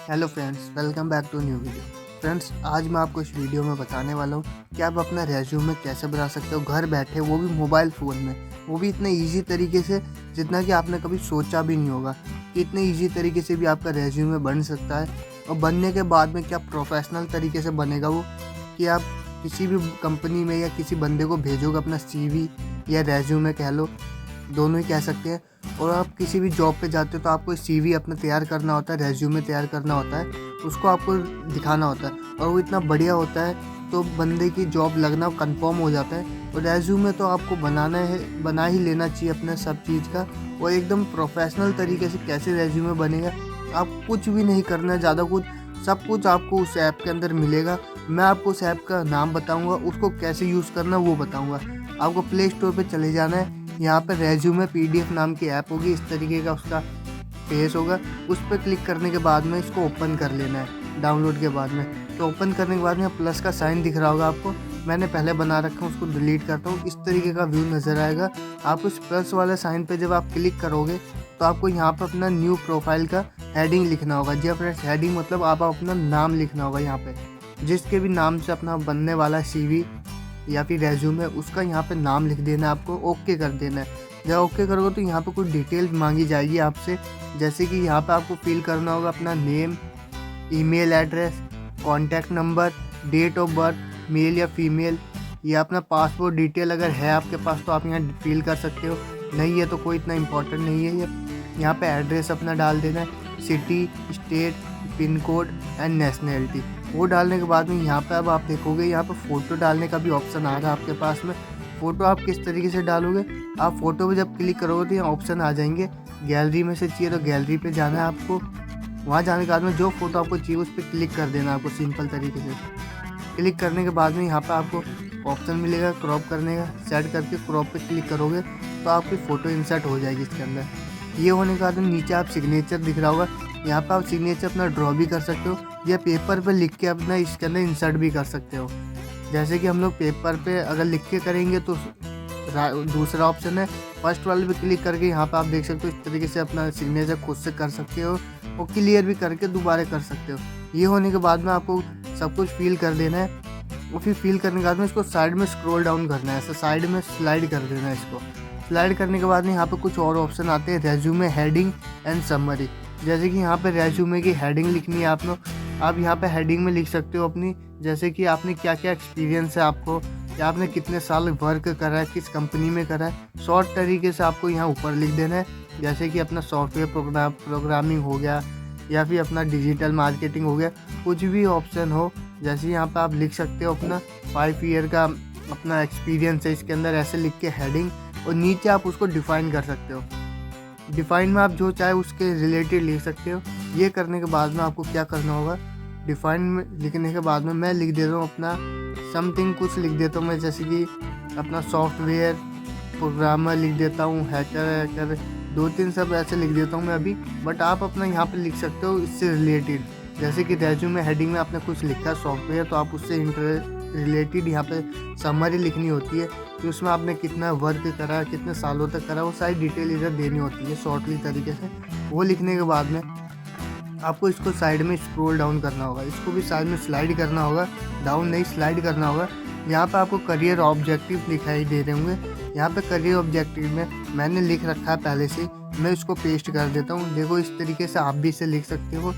Hello friends, welcome back to new video. Friends, आज मैं आपको इस वीडियो में बताने वाला हूँ कि आप अपना रेज्यूमे कैसे बना सकते हो घर बैठे, वो भी मोबाइल फ़ोन में, वो भी इतने इजी तरीके से जितना कि आपने कभी सोचा भी नहीं होगा कि इतने इजी तरीके से भी आपका रेज्यूमे बन सकता है। और बनने के बाद में क्या प्रोफेशनल तरीके से बनेगा वो, कि आप किसी भी कंपनी में या किसी बंदे को भेजोगे अपना सीवी या रेज्यूमे कह लो, दोनों ही कह सकते हैं। और आप किसी भी जॉब पे जाते हो तो आपको सीवी अपना तैयार करना होता है, रेज्यूमे तैयार करना होता है, उसको आपको दिखाना होता है और वो इतना बढ़िया होता है तो बंदे की जॉब लगना कंफर्म हो जाता है। और रेज्यूमे तो आपको बना ही लेना चाहिए अपने सब चीज़ का। और एकदम प्रोफेशनल तरीके से कैसे रेज्यूमे बनेगा, आप कुछ भी नहीं करना है ज़्यादा कुछ, सब कुछ आपको उस ऐप के अंदर मिलेगा। मैं आपको उस ऐप का नाम बताऊंगा, उसको कैसे यूज़ करना वो बताऊंगा। आपको प्ले स्टोर पे चले जाना है, यहाँ पर रेज्यूमे पीडीएफ नाम की ऐप होगी, इस तरीके का उसका पेज होगा। उस पर क्लिक करने के बाद में इसको ओपन कर लेना है डाउनलोड के बाद में। तो ओपन करने के बाद में प्लस का साइन दिख रहा होगा आपको, मैंने पहले बना रखा हूँ, उसको डिलीट करता हूँ। इस तरीके का व्यू नज़र आएगा। आप उस प्लस वाले साइन पे जब आप क्लिक करोगे तो आपको यहाँ पर अपना न्यू प्रोफाइल का हेडिंग लिखना होगा। जी फ्रेंड्स, हेडिंग मतलब आप अपना नाम लिखना होगा यहाँ पे, जिसके भी नाम से अपना बनने वाला सीवी या फिर रेज्यूमे, उसका यहाँ पे नाम लिख देना है आपको, ओके कर देना है। जब ओके करोगे तो यहाँ पे कुछ डिटेल मांगी जाएगी आपसे, जैसे कि यहाँ पे आपको फिल करना होगा अपना name, email address, contact number, date of birth, male या फीमेल, या अपना पासपोर्ट डिटेल अगर है आपके पास तो आप यहाँ फिल कर सकते हो, नहीं है तो कोई इतना इम्पोर्टेंट नहीं है ये। यहाँ पे एड्रेस अपना डाल देना है, city, state, pin code and nationality. वो डालने के बाद में यहाँ पे अब आप देखोगे यहाँ पे फ़ोटो डालने का भी ऑप्शन आ रहा है आपके पास में। फ़ोटो आप किस तरीके से डालोगे, आप फ़ोटो पे जब क्लिक करोगे तो यहाँ ऑप्शन आ जाएंगे, गैलरी में से चाहिए तो गैलरी पे जाना है आपको। वहाँ जाने के बाद में जो फ़ोटो आपको चाहिए उस पर क्लिक कर देना आपको, सिंपल तरीके से। क्लिक करने के बाद में यहाँ पर आपको ऑप्शन मिलेगा क्रॉप करने का, सेट करके क्रॉप पे क्लिक करोगे तो आपकी फ़ोटो इंसर्ट हो जाएगी इसके अंदर। ये होने के बाद में नीचे आप सिग्नेचर दिख रहा होगा, यहाँ पर आप सिग्नेचर अपना ड्रॉ भी कर सकते हो या पेपर पे लिख के अपना इसके अंदर इंसर्ट भी कर सकते हो। जैसे कि हम लोग पेपर पे अगर लिख के करेंगे तो दूसरा ऑप्शन है, फर्स्ट वाले पे क्लिक करके यहाँ पे आप देख सकते हो इस तरीके से अपना सिग्नेचर खुद से कर सकते हो और क्लियर भी करके दोबारा कर सकते हो। ये होने के बाद में आपको सब कुछ फिल कर देना है और फिर फिल करने के बाद में इसको साइड में स्क्रॉल डाउन करना है, ऐसा साइड में स्लाइड कर देना है। इसको स्लाइड करने के बाद में यहाँ पे कुछ और ऑप्शन आते हैं, रेज्यूमे, हेडिंग एंड समरी। जैसे कि यहाँ पे रेज्यूमे की हेडिंग लिखनी है आप यहाँ पे हेडिंग में लिख सकते हो अपनी, जैसे कि आपने क्या क्या एक्सपीरियंस है आपको, या आपने कितने साल वर्क करा है, किस कंपनी में करा है। शॉर्ट तरीके से आपको यहाँ ऊपर लिख देना है, जैसे कि अपना सॉफ्टवेयर प्रोग्रामिंग हो गया या फिर अपना डिजिटल मार्केटिंग हो गया, कुछ भी ऑप्शन हो। जैसे यहाँ पे आप लिख सकते हो अपना 5 ईयर का अपना एक्सपीरियंस है इसके अंदर, ऐसे लिख के हेडिंग, और नीचे आप उसको डिफ़ाइन कर सकते हो। डिफ़ाइन में आप जो चाहे उसके रिलेटेड लिख सकते हो। ये करने के बाद में आपको क्या करना होगा, डिफ़ाइन में लिखने के बाद में मैं लिख देता हूँ अपना समथिंग, कुछ लिख देता हूँ मैं, जैसे कि अपना सॉफ्टवेयर प्रोग्रामर लिख देता हूँ, हैकर 2-3 सब ऐसे लिख देता हूँ मैं अभी। बट आप अपना यहाँ पे लिख सकते हो इससे रिलेटेड, जैसे कि रेज्यूमे हेडिंग में आपने कुछ लिखा सॉफ्टवेयर, तो आप उससे रिलेटेड यहाँ पे समरी लिखनी होती है कि उसमें आपने कितना वर्क करा, कितने सालों तक करा, वो सारी डिटेल इधर देनी होती है शॉर्टली तरीके से। वो लिखने के बाद में आपको इसको साइड में स्क्रॉल डाउन करना होगा, इसको भी साइड में स्लाइड करना होगा, डाउन नहीं स्लाइड करना होगा। यहाँ पे आपको करियर ऑब्जेक्टिव दिखाई दे रहे होंगे, यहाँ पे करियर ऑब्जेक्टिव में मैंने लिख रखा है पहले से, मैं इसको पेस्ट कर देता हूँ। देखो इस तरीके से आप भी इसे लिख सकते हो,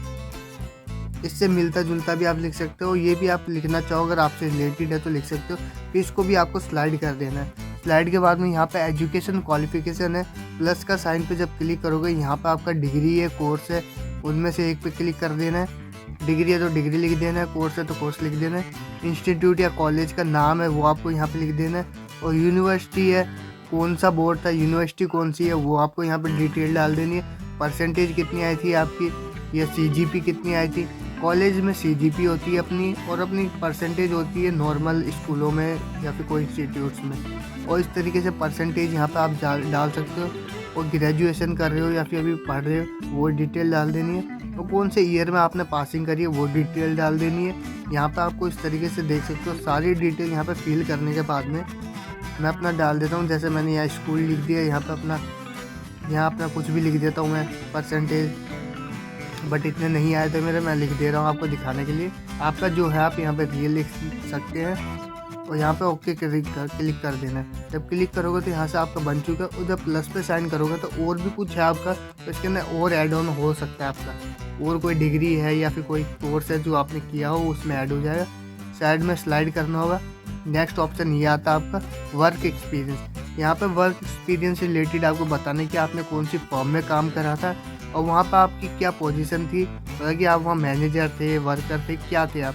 इससे मिलता जुलता भी आप लिख सकते हो, ये भी आप लिखना चाहो अगर आपसे रिलेटेड है तो लिख सकते हो। फिर इसको भी आपको स्लाइड कर देना है। स्लाइड के बाद में यहाँ पे एजुकेशन क्वालिफिकेशन है, प्लस का साइन पे जब क्लिक करोगे यहाँ पे आपका डिग्री है, कोर्स है, उनमें से एक पे क्लिक कर देना है। डिग्री है तो डिग्री लिख देना है, कोर्स है तो कोर्स लिख देना है, इंस्टीट्यूट या कॉलेज का नाम है वो आपको यहाँ पे लिख देना है, और यूनिवर्सिटी है, कौन सा बोर्ड था, यूनिवर्सिटी कौन सी है वो आपको यहाँ पे डिटेल डाल देनी है। परसेंटेज कितनी आई थी आपकी, या CGP कितनी आई थी। कॉलेज में CGP होती है अपनी, और अपनी परसेंटेज होती है नॉर्मल स्कूलों में या फिर कोई इंस्टीट्यूट्स में, और इस तरीके से परसेंटेज यहाँ पे आप डाल सकते हो। और ग्रेजुएशन कर रहे हो या फिर अभी पढ़ रहे हो वो डिटेल डाल देनी है, और कौन से ईयर में आपने पासिंग करी है वो डिटेल डाल देनी है। यहाँ पे आपको इस तरीके से देख सकते हो सारी डिटेल यहाँ पे फिल करने के बाद में मैं अपना डाल देता हूँ। जैसे मैंने यहाँ स्कूल लिख दिया, यहाँ पे अपना कुछ भी लिख देता हूँ मैं, परसेंटेज बट इतने नहीं आए थे मेरे, मैं लिख दे रहा हूँ आपको दिखाने के लिए। आपका जो है आप यहाँ पे रियल लिख सकते हैं और यहाँ पे ओके क्लिक कर देना है। जब क्लिक करोगे तो यहाँ से आपका बन चुका है। उधर प्लस पे साइन करोगे तो और भी कुछ है आपका, तो इसके अंदर और ऐड ऑन हो सकता है आपका, और कोई डिग्री है या फिर कोई कोर्स है जो आपने किया हो उसमें ऐड हो जाएगा। साइड में स्लाइड करना होगा। नेक्स्ट ऑप्शन ये आता है आपका वर्क एक्सपीरियंस। यहाँ पे वर्क एक्सपीरियंस से रिलेटेड आपको बताने कि आपने कौन सी फर्म में काम करा था और वहाँ पर आपकी क्या पोजीशन थी, मतलब कि आप वहाँ मैनेजर थे, वर्कर थे, क्या थे आप,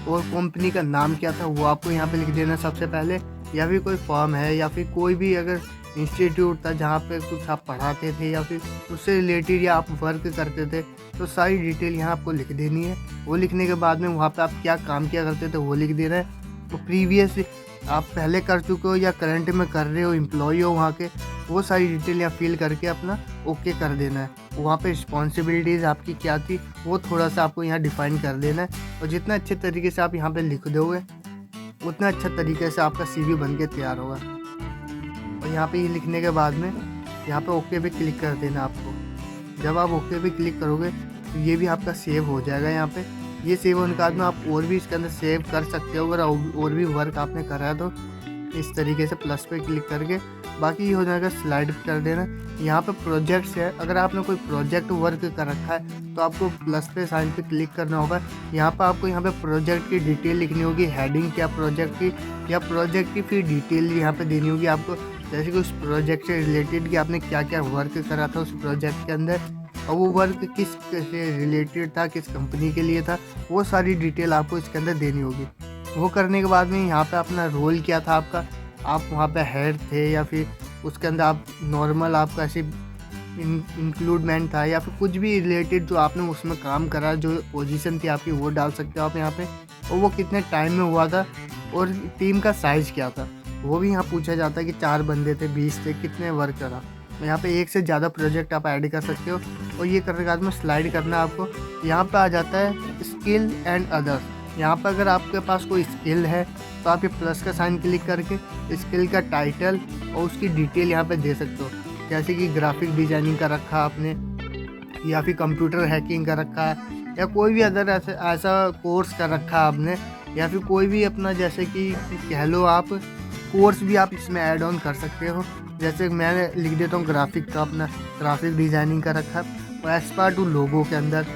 और कंपनी का नाम क्या था वो आपको यहाँ पे लिख देना सबसे पहले। या फिर कोई फर्म है या फिर कोई भी अगर इंस्टीट्यूट था जहाँ पे कुछ आप पढ़ाते थे या फिर उससे रिलेटेड या आप वर्क करते थे, तो सारी डिटेल यहाँ आपको लिख देनी है। वो लिखने के बाद में वहाँ पे आप क्या काम किया करते थे वो लिख देना है। तो प्रीवियस आप पहले कर चुके हो या करंट में कर रहे हो, एम्प्लॉय हो वहाँ के, वो सारी डिटेल यहाँ फिल करके अपना ओके कर देना है। वहाँ पे रिस्पॉन्सिबिलिटीज़ आपकी क्या थी वो थोड़ा सा आपको यहाँ डिफाइन कर देना है। और जितना अच्छे तरीके से आप यहाँ पे लिख दोगे उतना अच्छा तरीके से आपका CV बन के तैयार होगा। और यहाँ पे ये लिखने के बाद में यहाँ पे ओके पे क्लिक कर देना आपको। जब आप ओके पे क्लिक करोगे तो ये भी आपका सेव हो जाएगा। यहाँ पे ये सेव होने के बाद में आप और भी इसके अंदर सेव कर सकते हो। अगर और भी वर्क आपने करा है तो इस तरीके से प्लस पे क्लिक करके बाकी ये हो जाएगा, स्लाइड कर देना। यहाँ पे प्रोजेक्ट्स है, अगर आपने कोई प्रोजेक्ट वर्क कर रखा है तो आपको प्लस पे साइन पे क्लिक करना होगा। यहाँ पे आपको यहाँ पे प्रोजेक्ट की डिटेल लिखनी होगी, हेडिंग क्या प्रोजेक्ट की, या प्रोजेक्ट की फिर डिटेल यहाँ पे देनी होगी आपको, जैसे कि उस प्रोजेक्ट से रिलेटेड कि आपने क्या क्या वर्क करा था उस प्रोजेक्ट के अंदर और वो वर्क किस से रिलेटेड था, किस कंपनी के लिए था, वो सारी डिटेल आपको इसके अंदर देनी होगी। वो करने के बाद में यहाँ पे अपना रोल क्या था आपका, आप वहाँ पे हेड थे या फिर उसके अंदर आप नॉर्मल आपका ऐसे इंक्लूडमेंट था या फिर कुछ भी रिलेटेड जो आपने उसमें काम करा, जो पोजीशन थी आपकी वो डाल सकते हो आप यहाँ पे। और वो कितने टाइम में हुआ था और टीम का साइज़ क्या था वो भी यहाँ पूछा जाता है कि 4 बंदे थे, 20 थे, कितने वर्क करा। तो यहाँ पे एक से ज़्यादा प्रोजेक्ट आप ऐड कर सकते हो। और ये करने के बाद में स्लाइड करना आपको। यहाँ पे आ जाता है स्किल एंड अदर्स। यहाँ पर अगर आपके पास कोई स्किल है तो आप ये प्लस का साइन क्लिक करके स्किल का टाइटल और उसकी डिटेल यहाँ पे दे सकते हो, जैसे कि ग्राफिक डिजाइनिंग का रखा आपने या फिर कंप्यूटर हैकिंग का रखा है या कोई भी अदर ऐसा कोर्स कर रखा आपने, या फिर कोई भी अपना जैसे कि कह लो आप कोर्स भी आप इसमें ऐड ऑन कर सकते हो। जैसे मैं लिख देता हूँ ग्राफिक का, अपना ग्राफिक डिज़ाइनिंग का रखा और एक्सपर्ट हूँ लोगों के अंदर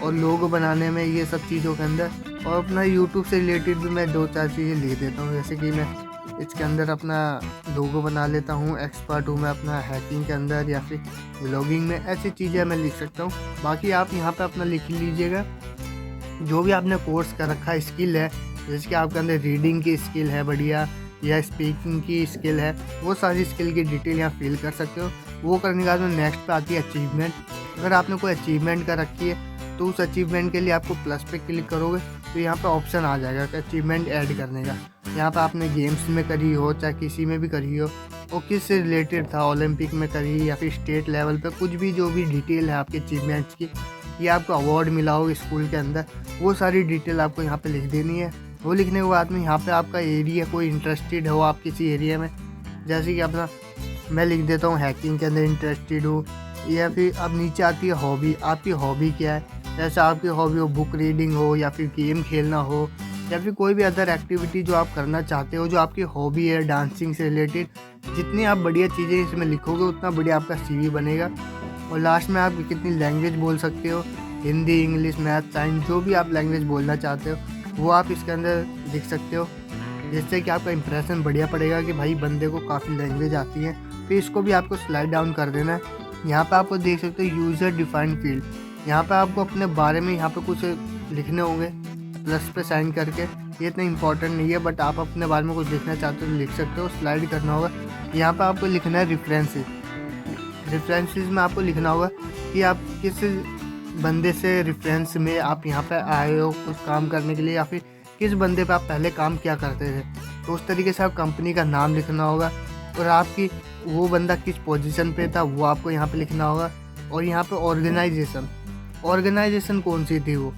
और लोगो बनाने में, ये सब चीज़ों के अंदर। और अपना यूट्यूब से रिलेटेड भी मैं 2-4 चीज़ें लिख देता हूँ, जैसे कि मैं इसके अंदर अपना लोगो बना लेता हूँ, एक्सपर्ट हूँ मैं अपना हैकिंग के अंदर या फिर व्लॉगिंग में, ऐसी चीज़ें मैं लिख सकता हूँ। बाकी आप यहाँ पे अपना लिख लीजिएगा जो भी आपने कोर्स कर रखा है, स्किल है, जैसे कि आपके अंदर रीडिंग की स्किल है बढ़िया या स्पीकिंग की स्किल है, वो सारी स्किल की डिटेल यहाँ फिल कर सकते हो। वो करने के बाद में नेक्स्ट पे आती है अचीवमेंट। अगर आपने कोई अचीवमेंट कर रखी है तो उस अचीवमेंट के लिए आपको प्लस पे क्लिक करोगे तो यहाँ पे ऑप्शन आ जाएगा कि अचीवमेंट ऐड करने का। यहाँ पे आपने गेम्स में करी हो चाहे किसी में भी करी हो और किस से रिलेटेड था, ओलंपिक में करी या फिर स्टेट लेवल पे, कुछ भी जो भी डिटेल है आपके अचीवमेंट्स की, ये आपको अवार्ड मिला हो स्कूल के अंदर, वो सारी डिटेल आपको यहाँ पे लिख देनी है। वो लिखने के बाद में यहाँ पे आपका एरिया, कोई इंटरेस्टेड हो आप किसी एरिया में, जैसे कि अपना मैं लिख देता हूँ हैकिंग के अंदर इंटरेस्टेड हूँ, या फिर अब नीचे आती है हॉबी, आपकी हॉबी क्या है, जैसे आपकी हॉबी हो बुक रीडिंग हो या फिर गेम खेलना हो या फिर कोई भी अदर एक्टिविटी जो आप करना चाहते हो, जो आपकी हॉबी है डांसिंग से रिलेटेड। जितनी आप बढ़िया चीज़ें इसमें लिखोगे उतना बढ़िया आपका CV बनेगा। और लास्ट में आप कितनी लैंग्वेज बोल सकते हो, हिंदी, इंग्लिश, मैथ, साइंस, जो भी आप लैंग्वेज बोलना चाहते हो वो आप इसके अंदर लिख सकते हो, जिससे कि आपका इंप्रेशन बढ़िया पड़ेगा कि भाई बंदे को काफ़ी लैंग्वेज आती है। फिर इसको भी आपको स्लाइड डाउन कर देना है। यहाँ पे आपको देख सकते हो यूज़र डिफाइंड फील्ड, यहाँ पे आपको अपने बारे में यहाँ पे कुछ लिखने होंगे प्लस पे साइन करके। ये इतना इंपॉर्टेंट नहीं है, बट आप अपने बारे में कुछ लिखना चाहते हो तो लिख सकते हो। स्लाइड करना होगा। यहाँ पे आपको लिखना है रेफरेंसेस। रेफरेंसेस में आपको लिखना होगा कि आप किस बंदे से रेफरेंस में आप यहाँ पे आए हो कुछ काम करने के लिए, या फिर किस बंदे पे आप पहले काम किया करते थे। तो उस तरीके से आप कंपनी का नाम लिखना होगा और आपकी वो बंदा किस पोजीशन पे था वो आपको यहाँ पे लिखना होगा। और यहाँ पे ऑर्गेनाइजेशन कौन सी थी, वो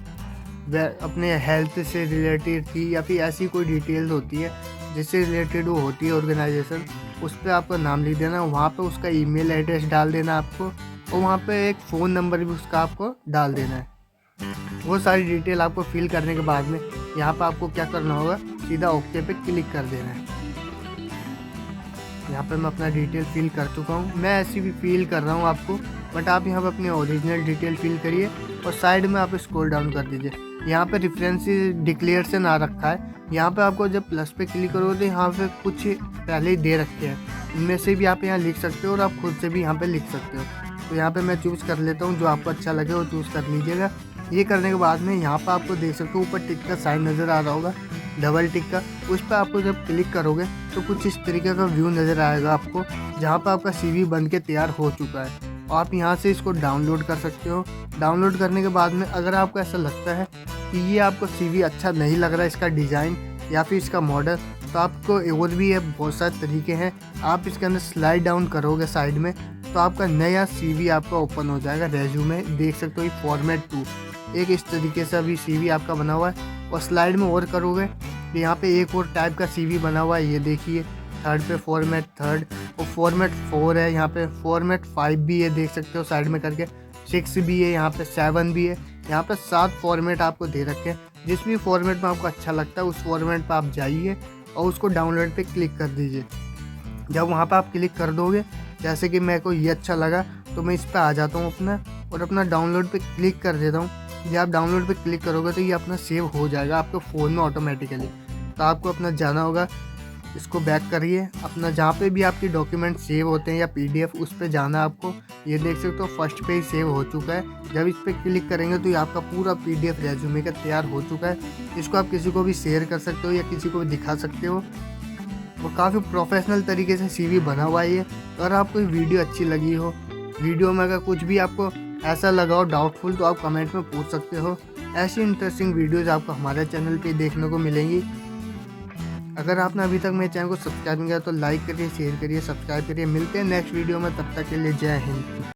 अपने हेल्थ से रिलेटेड थी या फिर ऐसी कोई डिटेल्स होती है जिससे रिलेटेड वो होती है ऑर्गेनाइजेशन, उस पर आपका नाम लिख देना। वहाँ पे उसका ईमेल एड्रेस डाल देना आपको और वहाँ पे एक फ़ोन नंबर भी उसका आपको डाल देना है। वो सारी डिटेल आपको फिल करने के बाद में यहाँ पे आपको क्या करना होगा, सीधा ओके पे क्लिक कर देना है। यहाँ पे मैं अपना डिटेल फिल कर चुका हूँ, मैं ऐसी भी फिल कर रहा हूँ आपको, बट आप यहाँ पे अपनी ओरिजिनल डिटेल फिल करिए और साइड में आप स्क्रॉल डाउन कर दीजिए। यहाँ पे रेफरेंस डिक्लेरेशन आ रखा है, यहाँ पे आपको जब प्लस पे क्लिक करोगे तो यहाँ पे कुछ पहले ही दे रखे हैं, इनमें से भी आप यहाँ लिख सकते हो और आप खुद से भी यहाँ पे लिख सकते हो। तो यहाँ पे मैं चूज़ कर लेता हूँ, जो आपको अच्छा लगे वो चूज़ कर लीजिएगा। ये करने के बाद में यहाँ पर आपको देख सकते हो ऊपर टिक का साइन नज़र आ रहा होगा, डबल टिक का, उस पर आपको जब क्लिक करोगे तो कुछ इस तरीके का व्यू नज़र आएगा आपको, जहाँ पर आपका CV बन के तैयार हो चुका है। आप यहाँ से इसको डाउनलोड कर सकते हो। डाउनलोड करने के बाद में अगर आपको ऐसा लगता है कि ये आपको CV अच्छा नहीं लग रहा, इसका डिज़ाइन या फिर इसका मॉडल, तो आपको और भी है, बहुत सारे तरीके हैं। आप इसके अंदर स्लाइड डाउन करोगे साइड में तो आपका नया CV आपका ओपन हो जाएगा। रेज्यूमे देख सकते हो, फॉर्मेट 2 एक इस तरीके से अभी CV आपका बना हुआ है। और स्लाइड में और करोगे तो यहाँ पे एक और टाइप का CV बना हुआ है, ये देखिए, थर्ड पे फॉर्मेट 3 और फॉर्मेट 4 है, यहाँ पे फॉर्मेट 5 भी है, देख सकते हो साइड में करके, 6 भी है, यहाँ पे 7 भी है। यहाँ पे 7 फॉर्मेट आपको दे रखे हैं। जिस भी फॉर्मेट में आपको अच्छा लगता है उस फॉर्मेट पर आप जाइए और उसको डाउनलोड पे क्लिक कर दीजिए। जब वहाँ पर आप क्लिक कर दोगे, जैसे कि मेरे को ये अच्छा लगा तो मैं इस पर आ जाता हूँ अपना, और अपना डाउनलोड पे क्लिक कर देता हूँ। जब आप डाउनलोड पे क्लिक करोगे तो ये अपना सेव हो जाएगा आपके फ़ोन में ऑटोमेटिकली। तो आपको अपना जाना होगा, इसको बैक करिए, अपना जहाँ पे भी आपके डॉक्यूमेंट सेव होते हैं या PDF, उस पे जाना आपको। ये देख सकते हो फर्स्ट पे ही सेव हो चुका है। जब इस पर क्लिक करेंगे तो ये आपका पूरा PDF रेज्यूमे का तैयार हो चुका है। इसको आप किसी को भी शेयर कर सकते हो या किसी को भी दिखा सकते हो। वो काफ़ी प्रोफेशनल तरीके से CV बना हुआ है ये। अगर आपको वीडियो अच्छी लगी हो, वीडियो में अगर कुछ भी आपको ऐसा लगा हो डाउटफुल, तो आप कमेंट में पूछ सकते हो। ऐसी इंटरेस्टिंग वीडियोज़ आपको हमारे चैनल पे देखने को मिलेंगी। अगर आपने अभी तक मेरे चैनल को सब्सक्राइब नहीं किया तो लाइक करिए, शेयर करिए, सब्सक्राइब करिए। मिलते हैं नेक्स्ट वीडियो में, तब तक के लिए जय हिंद।